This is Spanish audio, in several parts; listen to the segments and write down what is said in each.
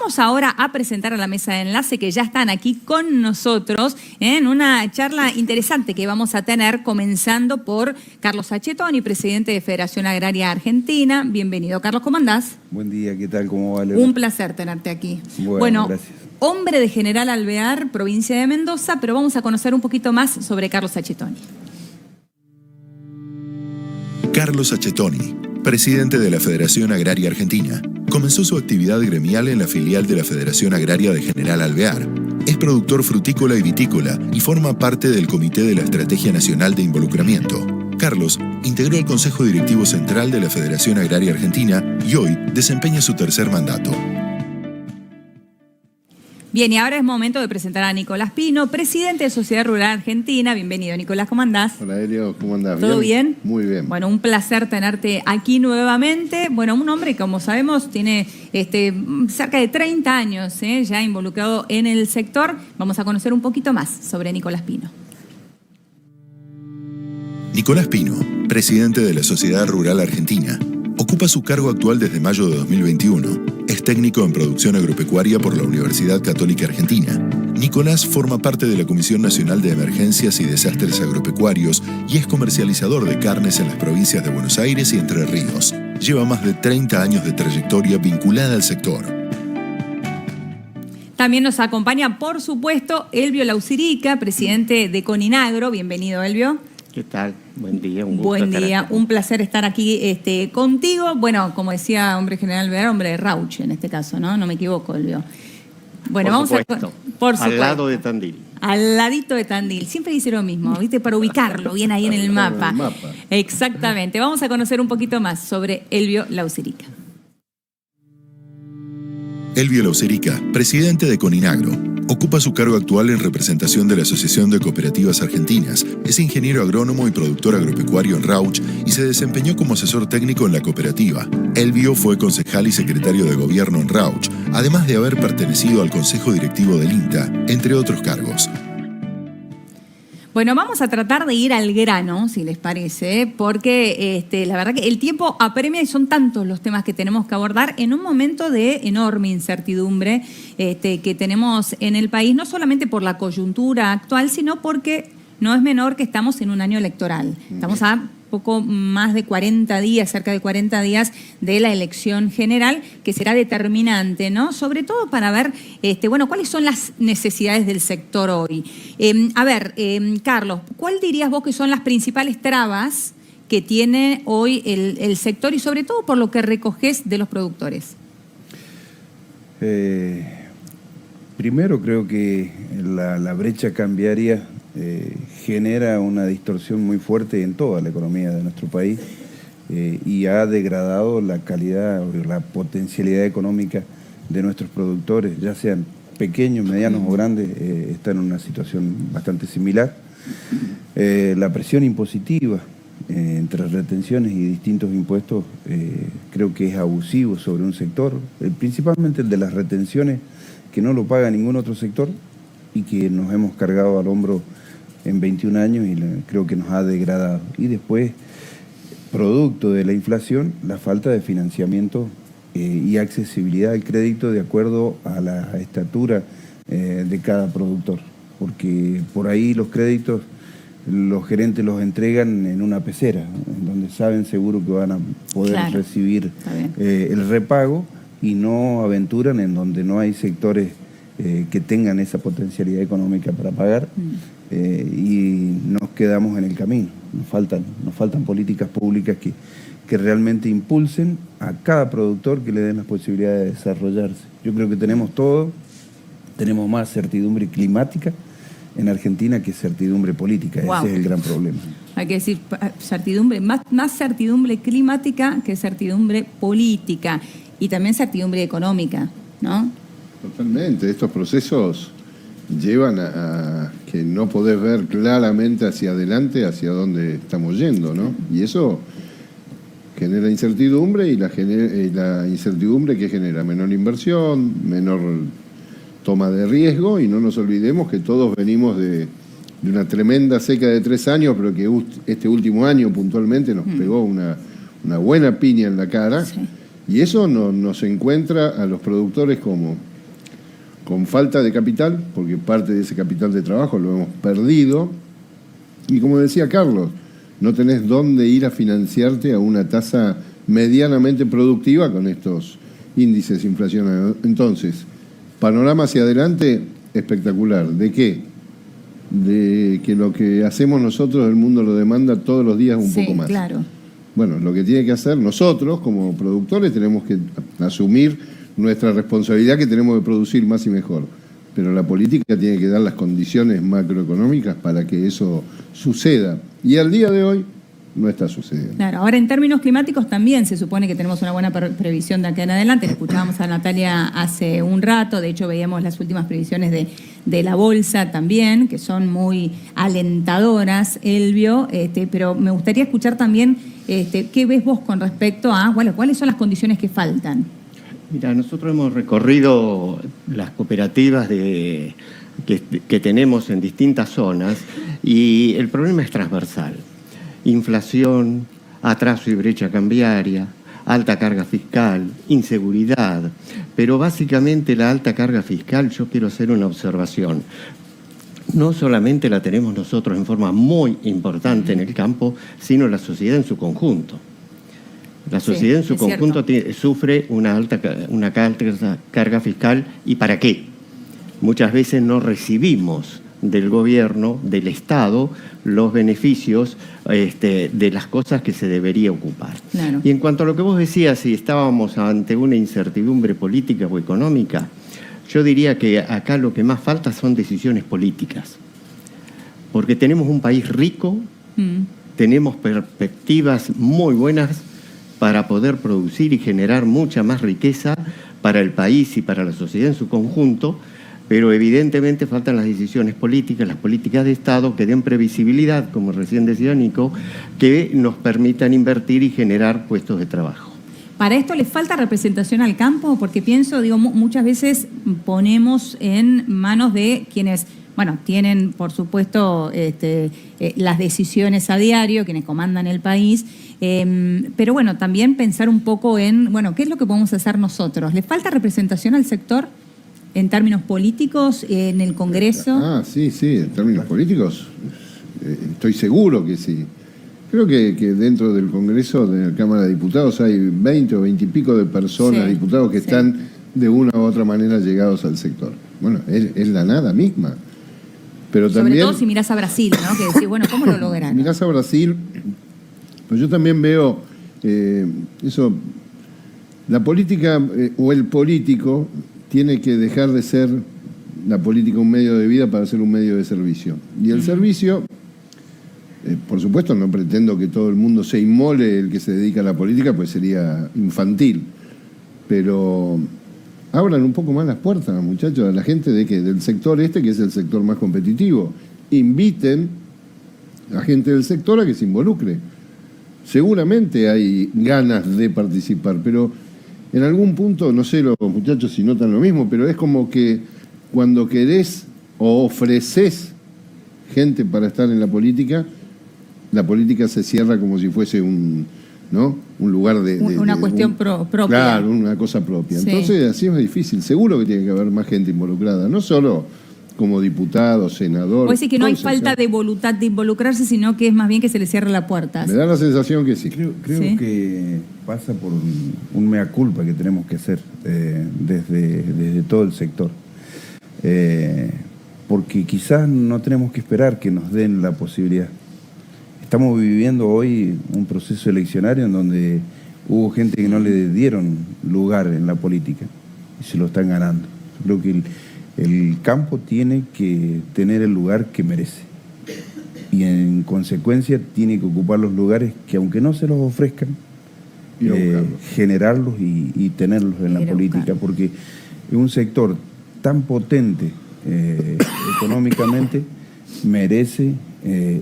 Vamos ahora a presentar a la mesa de enlace que ya están aquí con nosotros en una charla interesante que vamos a tener, comenzando por Carlos Sacchettoni, presidente de Federación Agraria Argentina. Bienvenido, Carlos, ¿cómo andás? Buen día, ¿qué tal? ¿Cómo va, Leona? Un placer tenerte aquí. Bueno, gracias. Hombre de General Alvear, provincia de Mendoza, pero vamos a conocer un poquito más sobre Carlos Sacchettoni. Carlos Sacchettoni, presidente de la Federación Agraria Argentina, comenzó su actividad gremial en la filial de la Federación Agraria de General Alvear. Es productor frutícola y vitícola y forma parte del Comité de la Estrategia Nacional de Involucramiento. Carlos integró el Consejo Directivo Central de la Federación Agraria Argentina y hoy desempeña su tercer mandato. Bien, y ahora es momento de presentar a Nicolás Pino, presidente de Sociedad Rural Argentina. Bienvenido, Nicolás, ¿cómo andás? Hola, Helio, ¿cómo andás? ¿Todo bien? Muy bien. Bueno, un placer tenerte aquí nuevamente. Bueno, un hombre que, como sabemos, tiene cerca de 30 años ya involucrado en el sector. Vamos a conocer un poquito más sobre Nicolás Pino. Nicolás Pino, presidente de la Sociedad Rural Argentina, ocupa su cargo actual desde mayo de 2021. Es técnico en producción agropecuaria por la Universidad Católica Argentina. Nicolás forma parte de la Comisión Nacional de Emergencias y Desastres Agropecuarios y es comercializador de carnes en las provincias de Buenos Aires y Entre Ríos. Lleva más de 30 años de trayectoria vinculada al sector. También nos acompaña, por supuesto, Elvio Lausirica, presidente de Coninagro. Bienvenido, Elvio. ¿Qué tal? Buen día, un gusto. Buen día, un placer estar aquí contigo. Bueno, como decía hombre general Alvear, hombre de Rauch en este caso, ¿no? No me equivoco, Elvio. Bueno, por supuesto. Al lado de Tandil. Al ladito de Tandil. Siempre dice lo mismo, ¿viste? Para ubicarlo bien ahí en el mapa. Exactamente. Vamos a conocer un poquito más sobre Elvio Lausirica. Elvio Lausirica, presidente de Coninagro, ocupa su cargo actual en representación de la Asociación de Cooperativas Argentinas, es ingeniero agrónomo y productor agropecuario en Rauch y se desempeñó como asesor técnico en la cooperativa. Elvio fue concejal y secretario de gobierno en Rauch, además de haber pertenecido al Consejo Directivo del INTA, entre otros cargos. Bueno, vamos a tratar de ir al grano, si les parece, porque la verdad que el tiempo apremia y son tantos los temas que tenemos que abordar en un momento de enorme incertidumbre que tenemos en el país, no solamente por la coyuntura actual, sino porque no es menor que estamos en un año electoral. Estamos a poco más de 40 días, cerca de 40 días de la elección general, que será determinante, ¿no? Sobre todo para ver, cuáles son las necesidades del sector hoy. Carlos, ¿cuál dirías vos que son las principales trabas que tiene hoy el sector y sobre todo por lo que recogés de los productores? Primero creo que la brecha cambiaria genera una distorsión muy fuerte en toda la economía de nuestro país y ha degradado la calidad o la potencialidad económica de nuestros productores, ya sean pequeños, medianos o grandes, están en una situación bastante similar. La presión impositiva entre retenciones y distintos impuestos creo que es abusivo sobre un sector, principalmente el de las retenciones, que no lo paga ningún otro sector y que nos hemos cargado al hombro en 21 años y creo que nos ha degradado. Y después, producto de la inflación, la falta de financiamiento y accesibilidad al crédito de acuerdo a la estatura de cada productor. Porque por ahí los créditos, los gerentes los entregan en una pecera, en donde saben seguro que van a poder recibir el repago y no aventuran en donde no hay sectores que tengan esa potencialidad económica para pagar y nos quedamos en el camino. Nos faltan políticas públicas que realmente impulsen a cada productor, que le den las posibilidades de desarrollarse. Yo creo que tenemos todo, tenemos más certidumbre climática en Argentina que certidumbre política. Wow. Ese es el gran problema. Hay que decir certidumbre, más certidumbre climática que certidumbre política y también certidumbre económica, ¿no? Totalmente. Estos procesos llevan a que no podés ver claramente hacia adelante, hacia dónde estamos yendo, ¿no? Y eso genera incertidumbre y la incertidumbre que genera menor inversión, menor toma de riesgo, y no nos olvidemos que todos venimos de una tremenda seca de 3 años, pero que este último año puntualmente nos pegó una buena piña en la cara. Sí. Y eso nos encuentra a los productores como con falta de capital, porque parte de ese capital de trabajo lo hemos perdido, y como decía Carlos, no tenés dónde ir a financiarte a una tasa medianamente productiva con estos índices inflacionarios. Entonces, panorama hacia adelante espectacular. ¿De qué? De que lo que hacemos nosotros, el mundo lo demanda todos los días un poco más. Claro. Bueno, lo que tiene que hacer nosotros como productores, tenemos que asumir nuestra responsabilidad, que tenemos que producir más y mejor. Pero la política tiene que dar las condiciones macroeconómicas para que eso suceda. Y al día de hoy no está sucediendo. Claro, ahora en términos climáticos también se supone que tenemos una buena previsión de acá en adelante. Le escuchábamos a Natalia hace un rato, de hecho veíamos las últimas previsiones de la bolsa también, que son muy alentadoras, Elvio, pero me gustaría escuchar también qué ves vos con respecto a, bueno, cuáles son las condiciones que faltan. Mira, nosotros hemos recorrido las cooperativas que tenemos en distintas zonas y el problema es transversal. Inflación, atraso y brecha cambiaria, alta carga fiscal, inseguridad. Pero básicamente la alta carga fiscal, yo quiero hacer una observación. No solamente la tenemos nosotros en forma muy importante en el campo, sino la sociedad en su conjunto. La sociedad en su conjunto sufre una alta carga fiscal. ¿Y para qué? Muchas veces no recibimos del gobierno, del Estado, los beneficios de las cosas que se debería ocupar. Claro. Y en cuanto a lo que vos decías, si estábamos ante una incertidumbre política o económica, yo diría que acá lo que más falta son decisiones políticas. Porque tenemos un país rico, tenemos perspectivas muy buenas para poder producir y generar mucha más riqueza para el país y para la sociedad en su conjunto, pero evidentemente faltan las decisiones políticas, las políticas de Estado que den previsibilidad, como recién decía Nico, que nos permitan invertir y generar puestos de trabajo. ¿Para esto le falta representación al campo? Porque pienso, muchas veces ponemos en manos de quienes, bueno, tienen, por supuesto, las decisiones a diario, quienes comandan el país, pero bueno, también pensar un poco en, bueno, ¿qué es lo que podemos hacer nosotros? ¿Le falta representación al sector en términos políticos, en el Congreso? Sí, en términos políticos, estoy seguro que sí. Creo que dentro del Congreso, de la Cámara de Diputados, hay 20 o 20 y pico de personas, diputados, que están de una u otra manera llegados al sector. Bueno, es la nada misma. Pero sobre también, todo si mirás a Brasil, ¿no? Que decís, bueno, ¿cómo lo lograron? Mirás a Brasil, pues yo también veo eso, la política o el político tiene que dejar de ser la política un medio de vida para ser un medio de servicio. Y el servicio, por supuesto, no pretendo que todo el mundo se inmole el que se dedica a la política, pues sería infantil. Pero abran un poco más las puertas, muchachos, a la gente del sector que es el sector más competitivo. Inviten a gente del sector a que se involucre. Seguramente hay ganas de participar, pero en algún punto, no sé los muchachos si notan lo mismo, pero es como que cuando querés o ofreces gente para estar en la política se cierra como si fuese un lugar de una cuestión propia. Claro, una cosa propia. Sí. Entonces así es difícil. Seguro que tiene que haber más gente involucrada, no solo como diputado, senador. Puede decir que no hay falta de voluntad de involucrarse, sino que es más bien que se le cierra la puerta. Me da la sensación que sí. Creo ¿Sí? que pasa por un mea culpa que tenemos que hacer desde todo el sector. Porque quizás no tenemos que esperar que nos den la posibilidad. Estamos viviendo hoy un proceso eleccionario en donde hubo gente que no le dieron lugar en la política y se lo están ganando. Creo que el campo tiene que tener el lugar que merece y en consecuencia tiene que ocupar los lugares que, aunque no se los ofrezcan, generarlos y tenerlos en la política, porque es un sector tan potente económicamente, merece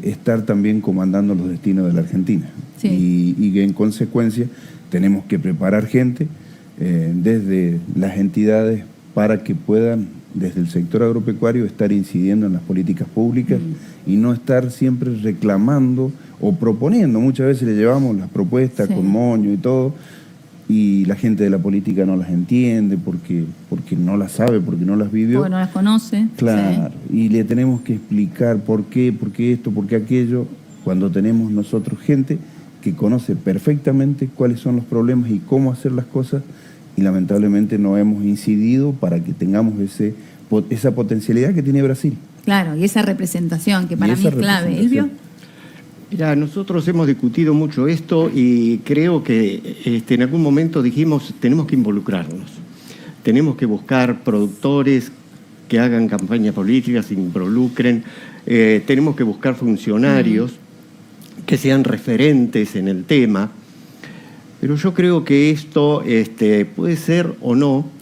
estar también comandando los destinos de la Argentina. Sí. Y en consecuencia tenemos que preparar gente desde las entidades para que puedan, desde el sector agropecuario, estar incidiendo en las políticas públicas y no estar siempre reclamando o proponiendo. Muchas veces le llevamos las propuestas con moño y todo, y la gente de la política no las entiende porque no las sabe, porque no las vivió. Porque no las conoce. Claro, Sí. y le tenemos que explicar por qué esto, por qué aquello, cuando tenemos nosotros gente que conoce perfectamente cuáles son los problemas y cómo hacer las cosas, y lamentablemente no hemos incidido para que tengamos esa potencialidad que tiene Brasil. Claro, y esa representación que para mí es clave. ¿Elvio? Mira, nosotros hemos discutido mucho esto y creo que en algún momento dijimos tenemos que involucrarnos, tenemos que buscar productores que hagan campaña política, se involucren, tenemos que buscar funcionarios que sean referentes en el tema, pero yo creo que esto puede ser o no.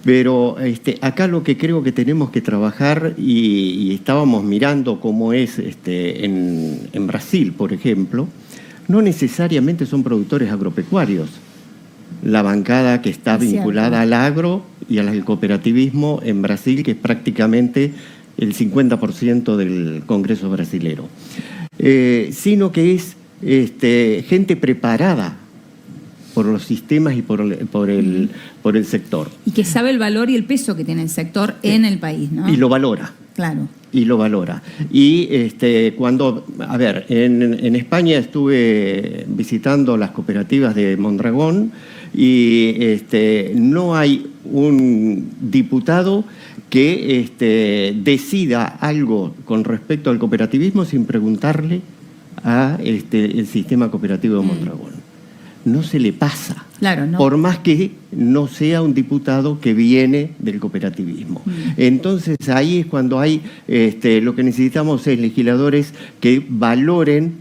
Pero acá lo que creo que tenemos que trabajar, y estábamos mirando cómo es en Brasil, por ejemplo, no necesariamente son productores agropecuarios. La bancada que está vinculada al agro y al cooperativismo en Brasil, que es prácticamente el 50% del Congreso brasilero, sino que es gente preparada por los sistemas y por el sector. Y que sabe el valor y el peso que tiene el sector en el país, ¿no? Y lo valora. Claro. Y lo valora. Y en España estuve visitando las cooperativas de Mondragón y no hay un diputado que decida algo con respecto al cooperativismo sin preguntarle a el sistema cooperativo de Mondragón. No se le pasa, claro, no. Por más que no sea un diputado que viene del cooperativismo. Entonces ahí es cuando hay, lo que necesitamos es legisladores que valoren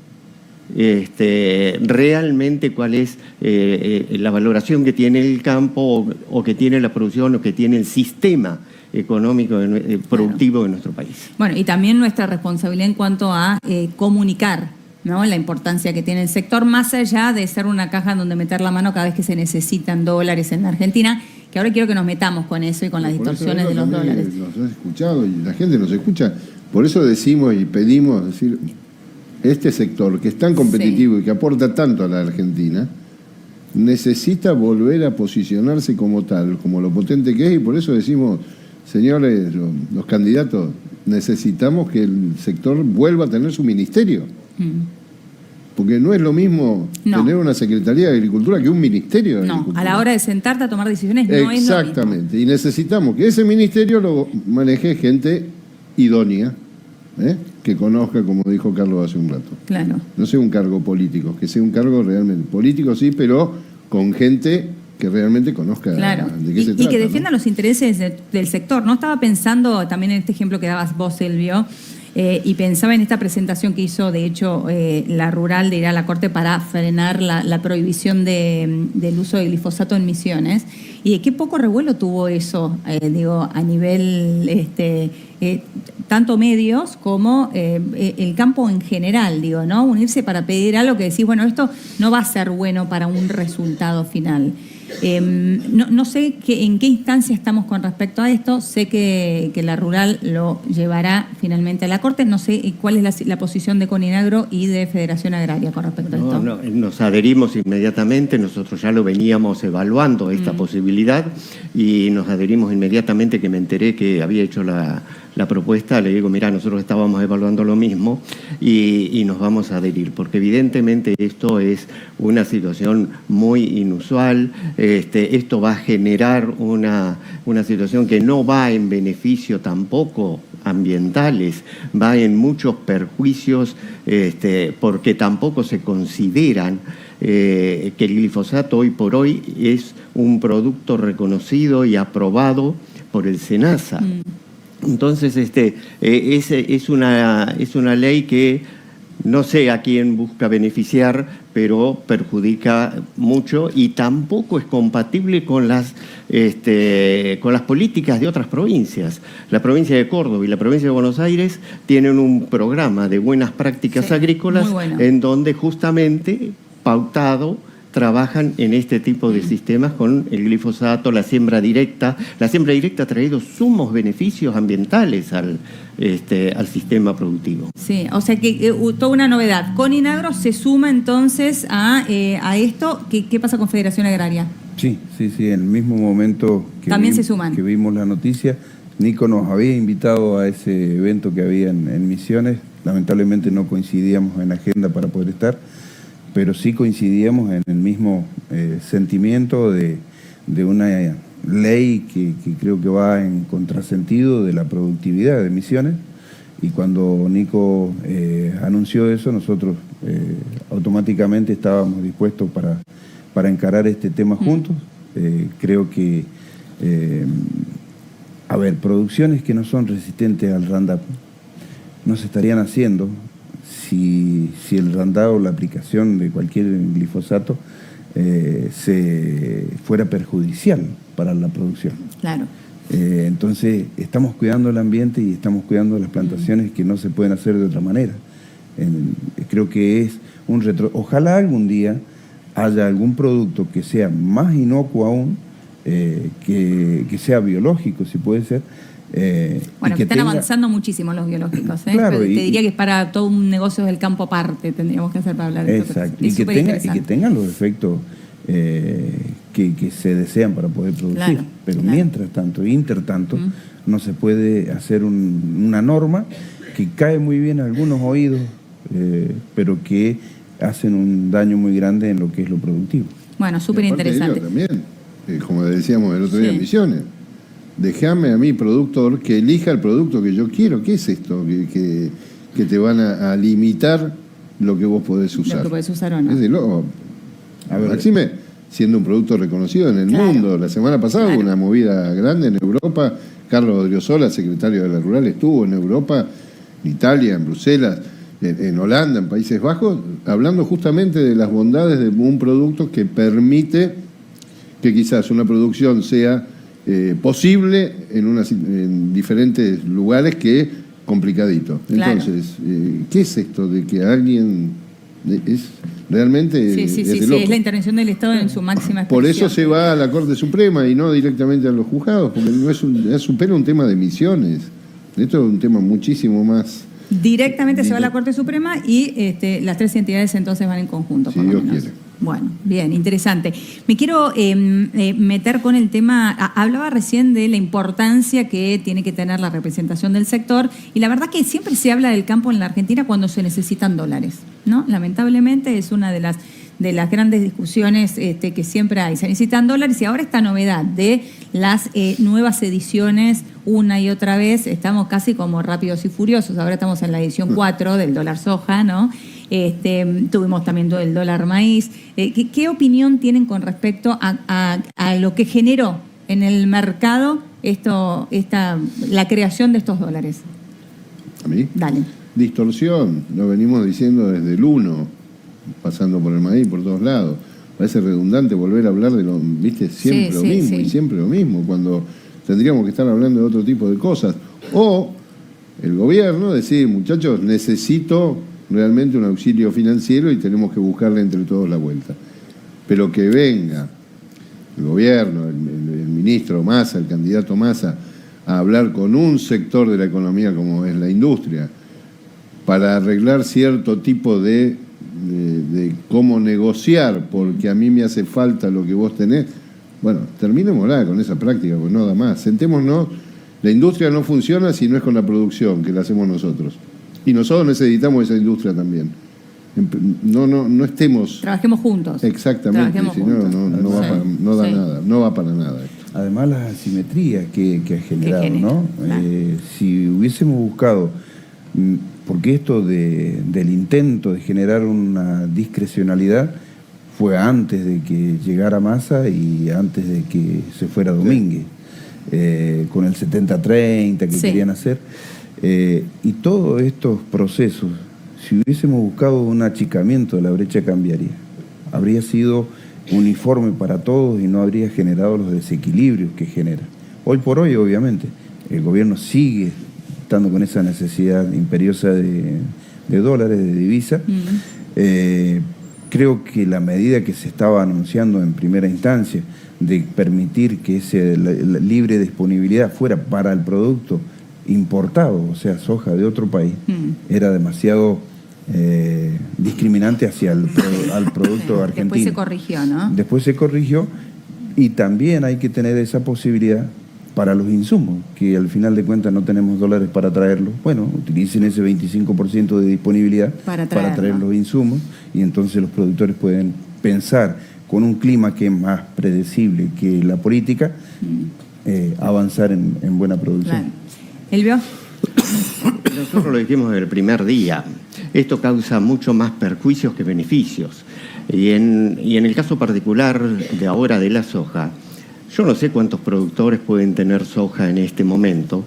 realmente cuál es la valoración que tiene el campo o que tiene la producción o que tiene el sistema económico productivo de nuestro país. Bueno, y también nuestra responsabilidad en cuanto a comunicar, ¿no?, la importancia que tiene el sector, más allá de ser una caja donde meter la mano cada vez que se necesitan dólares en la Argentina, que ahora quiero que nos metamos con eso y con las distorsiones de los dólares. Nos has escuchado y la gente nos escucha, por eso decimos y pedimos, decir, este sector que es tan competitivo y que aporta tanto a la Argentina, necesita volver a posicionarse como tal, como lo potente que es, y por eso decimos, señores, los candidatos, necesitamos que el sector vuelva a tener su ministerio. Porque no es lo mismo tener una Secretaría de Agricultura que un Ministerio de Agricultura. A la hora de sentarte a tomar decisiones no es lo mismo. Exactamente, y necesitamos que ese ministerio lo maneje gente idónea, que conozca, como dijo Carlos hace un rato. Claro. No sea un cargo político, que sea un cargo realmente político, sí, pero con gente que realmente conozca de qué se trata. Y que defienda los intereses del sector. No estaba pensando también en este ejemplo que dabas vos, Elvio, y pensaba en esta presentación que hizo, de hecho, la Rural de ir a la Corte para frenar la prohibición del uso de glifosato en Misiones, y de qué poco revuelo tuvo eso, a nivel tanto medios como el campo en general, ¿no? Unirse para pedir algo que decís, bueno, esto no va a ser bueno para un resultado final. No sé en qué instancia estamos con respecto a esto. Sé que la Rural lo llevará finalmente a la Corte. No sé cuál es la posición de Coninagro y de Federación Agraria con respecto a esto. No, nos adherimos inmediatamente. Nosotros ya lo veníamos evaluando esta posibilidad y nos adherimos inmediatamente que me enteré que había hecho la propuesta. Le digo, mira, nosotros estábamos evaluando lo mismo y nos vamos a adherir, porque evidentemente esto es una situación muy inusual. Esto va a generar una situación que no va en beneficio tampoco ambientales, va en muchos perjuicios, porque tampoco se consideran que el glifosato hoy por hoy es un producto reconocido y aprobado por el SENASA. Entonces, es una ley que no sé a quién busca beneficiar, pero perjudica mucho y tampoco es compatible con las políticas de otras provincias. La provincia de Córdoba y la provincia de Buenos Aires tienen un programa de buenas prácticas agrícolas en donde justamente pautado trabajan en este tipo de sistemas con el glifosato, la siembra directa. La siembra directa ha traído sumos beneficios ambientales al sistema productivo. Sí, o sea que toda una novedad. Con Inagro se suma entonces a esto. ¿Qué pasa con Federación Agraria? Sí, en el mismo momento También se suman. que vimos la noticia, Nico nos había invitado a ese evento que había en Misiones. Lamentablemente no coincidíamos en agenda para poder estar, pero sí coincidíamos en el mismo sentimiento de una ley que creo que va en contrasentido de la productividad de Misiones, y cuando Nico anunció eso, nosotros automáticamente estábamos dispuestos para encarar este tema juntos. Creo que, producciones que no son resistentes al Roundup no se estarían haciendo si el Roundup o la aplicación de cualquier glifosato se fuera perjudicial para la producción. Claro. Entonces, estamos cuidando el ambiente y estamos cuidando las plantaciones que no se pueden hacer de otra manera. Creo que es un Ojalá algún día haya algún producto que sea más inocuo aún, que sea biológico, si puede ser. Bueno, que están avanzando muchísimo los biológicos. Claro, te diría que es para todo un negocio del campo aparte tendríamos que hacer para hablar de esto. Exacto, y que tengan los efectos que se desean para poder producir. Claro, pero claro. Mientras tanto, intertanto, no se puede hacer una norma que cae muy bien a algunos oídos, pero que hacen un daño muy grande en lo que es lo productivo. Bueno, súper interesante. También, como decíamos el otro día en Misiones, déjame a mi productor que elija el producto que yo quiero. ¿Qué es esto? Que te van a limitar lo que vos podés usar. Lo que podés usar o no. Es de loco. A ver, Maxime, siendo un producto reconocido en el mundo. La semana pasada hubo una movida grande en Europa. Carlos Odriozola, secretario de la Rural, estuvo en Europa, en Italia, en Bruselas, en Holanda, en Países Bajos, hablando justamente de las bondades de un producto que permite que quizás una producción sea posible en diferentes lugares que complicadito. Claro. Entonces, ¿qué es esto de que alguien es realmente Sí, de loco? es la intervención del Estado en su máxima expresión. Por eso se va a la Corte Suprema y no directamente a los juzgados, porque no ya supera un tema de Misiones. Esto es un tema muchísimo más. Directamente se va a la Corte Suprema y las tres entidades entonces van en conjunto. Si por lo Dios menos. quiere. Bueno, bien, interesante. Me quiero meter con el tema, hablaba recién de la importancia que tiene que tener la representación del sector, y la verdad que siempre se habla del campo en la Argentina cuando se necesitan dólares, ¿no? Lamentablemente es una de las grandes discusiones que siempre hay. Se necesitan dólares, y ahora esta novedad de las nuevas ediciones una y otra vez, estamos casi como Rápidos y Furiosos. Ahora estamos en la edición 4 del dólar soja, ¿no? Tuvimos también el dólar maíz. ¿Qué opinión tienen con respecto a lo que generó en el mercado la creación de estos dólares? ¿A mí? Dale. Distorsión, lo venimos diciendo desde el 1, pasando por el maíz, por todos lados. Parece redundante volver a hablar de siempre lo mismo, y siempre lo mismo, cuando tendríamos que estar hablando de otro tipo de cosas. O el gobierno decir, muchachos, necesito realmente un auxilio financiero y tenemos que buscarle entre todos la vuelta. Pero que venga el gobierno, el ministro Massa, el candidato Massa, a hablar con un sector de la economía como es la industria, para arreglar cierto tipo de cómo negociar, porque a mí me hace falta lo que vos tenés. Bueno, terminémosla con esa práctica, pues no da más. Sentémonos, la industria no funciona si no es con la producción, que la hacemos nosotros. Y nosotros necesitamos esa industria también. No estemos... Trabajemos juntos. Exactamente, si no va para nada esto. Además, las asimetrías que ha generado, ¿no? Claro. Si hubiésemos buscado, porque esto del intento de generar una discrecionalidad fue antes de que llegara Massa y antes de que se fuera Domínguez, con el 70-30 que querían hacer. Y todos estos procesos, si hubiésemos buscado un achicamiento de la brecha cambiaria, habría sido uniforme para todos y no habría generado los desequilibrios que genera. Hoy por hoy, obviamente, el gobierno sigue estando con esa necesidad imperiosa de dólares, de divisa, Creo que la medida que se estaba anunciando en primera instancia de permitir que la libre disponibilidad fuera para el producto importado, o sea, soja de otro país, era demasiado discriminante hacia al producto argentino. Después se corrigió, ¿no? Después se corrigió, y también hay que tener esa posibilidad para los insumos, que al final de cuentas no tenemos dólares para traerlos. Bueno, utilicen ese 25% de disponibilidad para traer los insumos, y entonces los productores pueden pensar, con un clima que es más predecible que la política, avanzar en buena producción. Claro. ¿Elvio? Nosotros lo dijimos desde el primer día. Esto causa mucho más perjuicios que beneficios. Y en el caso particular de ahora de la soja, yo no sé cuántos productores pueden tener soja en este momento,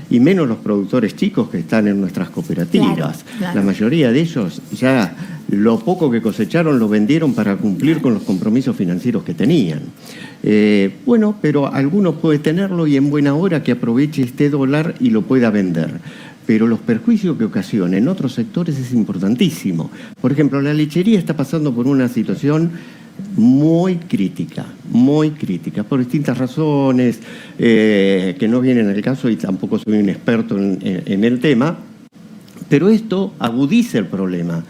y menos los productores chicos que están en nuestras cooperativas. Claro. La mayoría de ellos ya lo poco que cosecharon lo vendieron para cumplir con los compromisos financieros que tenían. Bueno, pero alguno puede tenerlo y en buena hora que aproveche este dólar y lo pueda vender. Pero los perjuicios que ocasiona en otros sectores es importantísimo. Por ejemplo, la lechería está pasando por una situación muy crítica, por distintas razones que no vienen al caso, y tampoco soy un experto en el tema, pero esto agudiza el problema,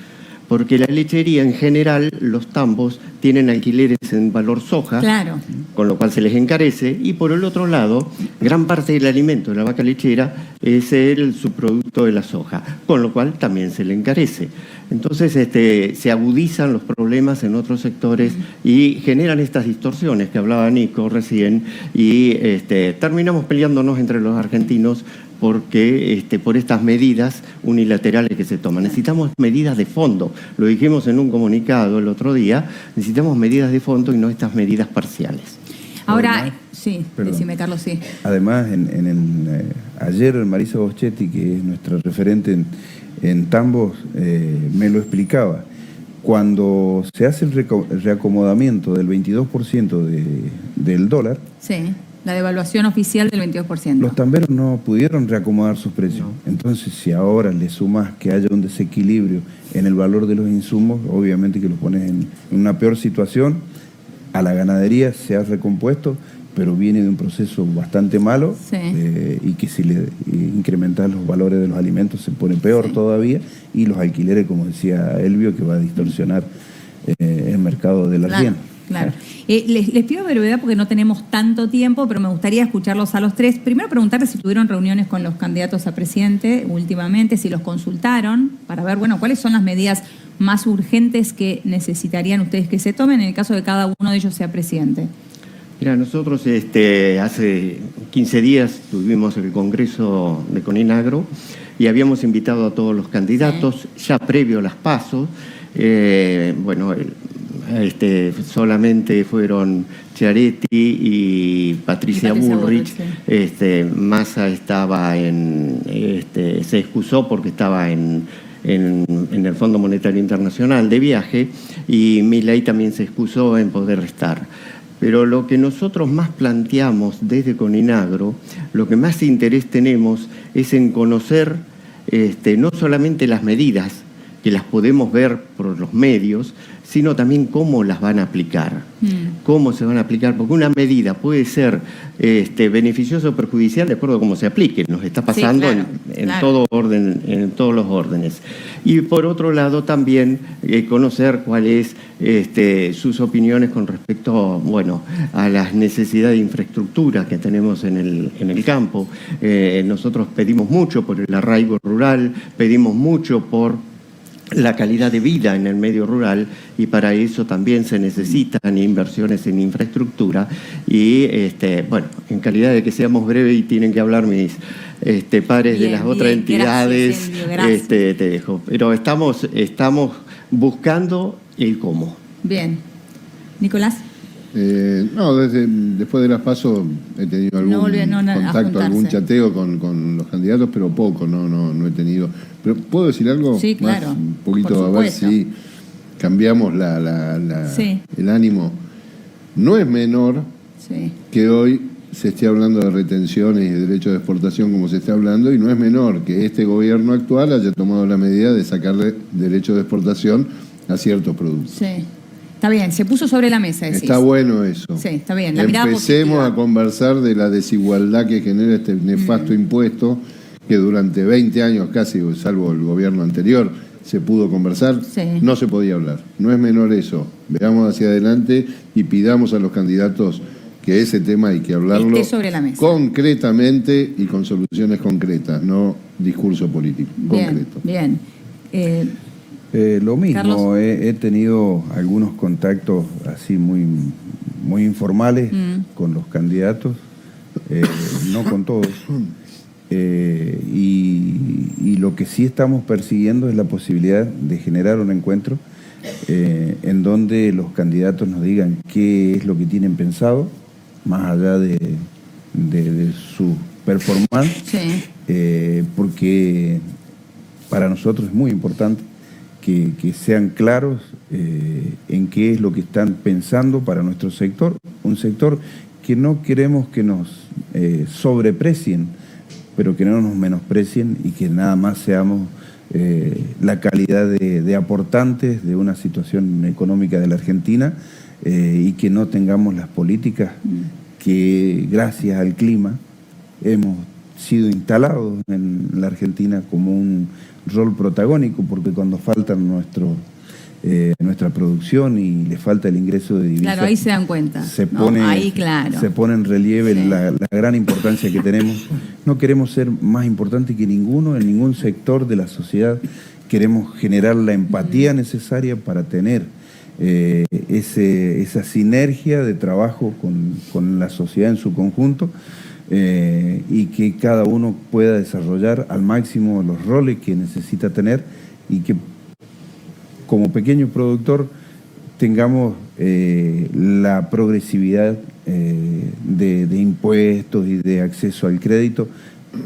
porque la lechería en general, los tambos tienen alquileres en valor soja, claro, con lo cual se les encarece, y por el otro lado, gran parte del alimento de la vaca lechera es el subproducto de la soja, con lo cual también se le encarece. Entonces se agudizan los problemas en otros sectores y generan estas distorsiones que hablaba Nico recién, y terminamos peleándonos entre los argentinos porque por estas medidas unilaterales que se toman. Necesitamos medidas de fondo. Lo dijimos en un comunicado el otro día, necesitamos medidas de fondo y no estas medidas parciales. Ahora, Además, sí, perdón. decime, Carlos, sí. Además, ayer Marisa Boschetti, que es nuestra referente en tambos, me lo explicaba. Cuando se hace el reacomodamiento del 22% del dólar, Sí, la devaluación oficial del 22%. los tamberos no pudieron reacomodar sus precios. No. Entonces, si ahora le sumas que haya un desequilibrio en el valor de los insumos, obviamente que lo pones en una peor situación. A la ganadería se ha recompuesto, pero viene de un proceso bastante malo, Sí. Y que si le incrementas los valores de los alimentos se pone peor todavía, y los alquileres, como decía Elvio, que va a distorsionar el mercado del arriendo. Claro. Les pido brevedad porque no tenemos tanto tiempo, pero me gustaría escucharlos a los tres. Primero preguntarles si tuvieron reuniones con los candidatos a presidente últimamente, si los consultaron, para ver, bueno, cuáles son las medidas más urgentes que necesitarían ustedes que se tomen en el caso de que cada uno de ellos sea presidente. Mira, nosotros hace 15 días tuvimos el Congreso de Coninagro y habíamos invitado a todos los candidatos, ya previo a las PASO. Solamente fueron Chiaretti y Patricia Bullrich. Sí. Massa estaba se excusó porque estaba en el Fondo Monetario Internacional de viaje, y Milei también se excusó en poder estar. Pero lo que nosotros más planteamos desde Coninagro, lo que más interés tenemos es en conocer no solamente las medidas, que las podemos ver por los medios, sino también cómo las van a aplicar, cómo se van a aplicar, porque una medida puede ser beneficiosa o perjudicial de acuerdo a cómo se aplique. Nos está pasando en todo orden, en todos los órdenes. Y por otro lado también conocer cuáles sus opiniones con respecto, a las necesidades de infraestructura que tenemos en el campo. Nosotros pedimos mucho por el arraigo rural, pedimos mucho por la calidad de vida en el medio rural, y para eso también se necesitan inversiones en infraestructura. Y en calidad de que seamos breves y tienen que hablar mis pares de las otras entidades, gracias. Te dejo. Pero estamos buscando el cómo. Bien. Nicolás. Después de las PASO he tenido algún contacto, algún chateo con los candidatos, pero poco, no he tenido. Pero ¿puedo decir algo? Sí, claro. Más, un poquito, a ver si cambiamos el ánimo. No es menor que hoy se esté hablando de retenciones y de derechos de exportación como se está hablando, y no es menor que este gobierno actual haya tomado la medida de sacarle derechos de exportación a ciertos productos. Sí. Está bien, se puso sobre la mesa, decís. Está bueno eso. Sí, está bien. La mirada Empecemos positiva. a conversar de la desigualdad que genera este nefasto impuesto, que durante 20 años casi, salvo el gobierno anterior, se pudo conversar. Sí. No se podía hablar. No es menor eso. Veamos hacia adelante y pidamos a los candidatos que ese tema hay que hablarlo Esté sobre la mesa. concretamente y con soluciones concretas, no discurso político. Bien, Concreto. bien. Lo mismo, Carlos. he tenido algunos contactos así muy informales con los candidatos, no con todos. Y lo que sí estamos persiguiendo es la posibilidad de generar un encuentro en donde los candidatos nos digan qué es lo que tienen pensado, más allá de su performance, Sí. porque para nosotros es muy importante que sean claros en qué es lo que están pensando para nuestro sector, un sector que no queremos que nos sobreprecien, pero que no nos menosprecien y que nada más seamos la calidad de aportantes de una situación económica de la Argentina y que no tengamos las políticas que gracias al clima hemos sido instalados en la Argentina como un rol protagónico, porque cuando falta nuestra producción y le falta el ingreso de divisas, Claro, ahí se dan cuenta. se ¿no? pone, Ahí, claro. se pone en relieve Sí. la gran importancia que tenemos. No queremos ser más importantes que ninguno en ningún sector de la sociedad. Queremos generar la empatía necesaria para tener esa sinergia de trabajo con la sociedad en su conjunto y que cada uno pueda desarrollar al máximo los roles que necesita tener y que como pequeño productor tengamos la progresividad de impuestos y de acceso al crédito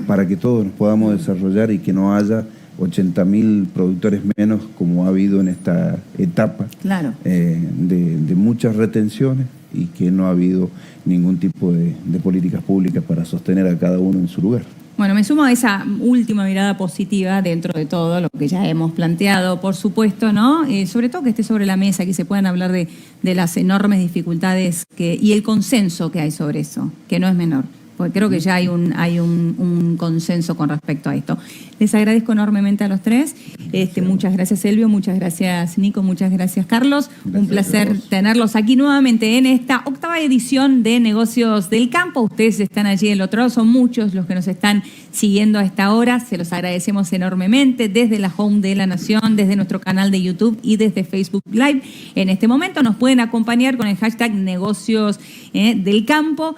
para que todos nos podamos desarrollar y que no haya 80.000 productores menos como ha habido en esta etapa Claro. de muchas retenciones y que no ha habido ningún tipo de políticas públicas para sostener a cada uno en su lugar. Bueno, me sumo a esa última mirada positiva dentro de todo lo que ya hemos planteado, por supuesto, ¿no? Sobre todo que esté sobre la mesa, que se puedan hablar de las enormes dificultades y el consenso que hay sobre eso, que no es menor. Porque creo que ya hay un consenso con respecto a esto. Les agradezco enormemente a los tres. Muchas gracias, Elvio. Muchas gracias, Nico. Muchas gracias, Carlos. Gracias Un placer a vos. tenerlos aquí nuevamente en esta 8ª edición de Negocios del Campo. Ustedes están allí del otro lado. Son muchos los que nos están siguiendo a esta hora. Se los agradecemos enormemente desde la home de La Nación, desde nuestro canal de YouTube y desde Facebook Live. En este momento nos pueden acompañar con el hashtag Negocios del Campo.